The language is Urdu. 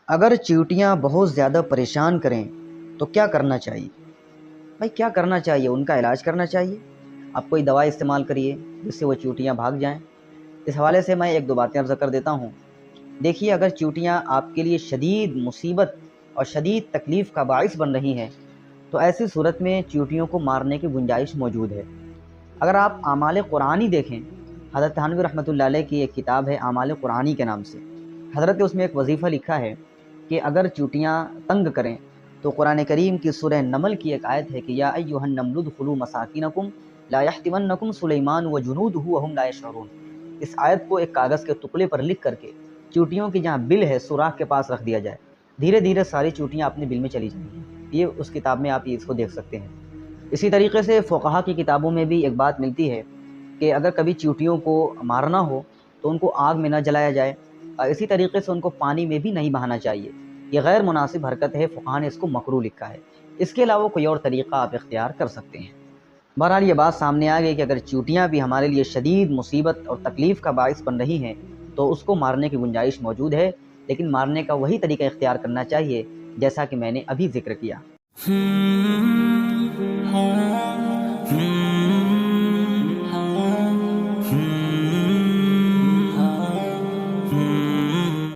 اگر چیونٹیاں بہت زیادہ پریشان کریں تو کیا کرنا چاہیے؟ بھائی کیا کرنا چاہیے؟ ان کا علاج کرنا چاہیے. آپ کوئی دوا استعمال کریے جس سے وہ چیونٹیاں بھاگ جائیں. اس حوالے سے میں ایک دو باتیں عرض کر دیتا ہوں. دیکھیے، اگر چیونٹیاں آپ کے لیے شدید مصیبت اور شدید تکلیف کا باعث بن رہی ہیں تو ایسی صورت میں چیونٹیوں کو مارنے کی گنجائش موجود ہے. اگر آپ اعمال قرآنی دیکھیں، حضرت تھانوی رحمۃ اللہ علیہ کی ایک کتاب ہے اعمال قرآنی کے نام سے. حضرت نے اس میں ایک وظیفہ لکھا ہے کہ اگر چیونٹیاں تنگ کریں تو قرآن کریم کی سورہ نمل کی ایک آیت ہے کہ یا ایھا النمل ادخلوا مساکینکم لا یحطمنکم سلیمان وجنودہ وہم لا یشعرون. اس آیت کو ایک کاغذ کے ٹکڑے پر لکھ کر کے چیونٹیوں کی جہاں بل ہے سوراخ کے پاس رکھ دیا جائے. دھیرے دھیرے ساری چیونٹیاں اپنے بل میں چلی جائیں گی. یہ اس کتاب میں آپ اس کو دیکھ سکتے ہیں. اسی طریقے سے فقہا کی کتابوں میں بھی ایک بات ملتی ہے کہ اگر کبھی چیونٹیوں کو مارنا ہو تو ان کو آگ میں نہ جلایا جائے. اسی طریقے سے ان کو پانی میں بھی نہیں بہانا چاہیے. یہ غیر مناسب حرکت ہے، فقہا نے اس کو مکروہ لکھا ہے. اس کے علاوہ کوئی اور طریقہ آپ اختیار کر سکتے ہیں. بہرحال یہ بات سامنے آ گئی کہ اگر چیونٹیاں بھی ہمارے لیے شدید مصیبت اور تکلیف کا باعث بن رہی ہیں تو اس کو مارنے کی گنجائش موجود ہے، لیکن مارنے کا وہی طریقہ اختیار کرنا چاہیے جیسا کہ میں نے ابھی ذکر کیا.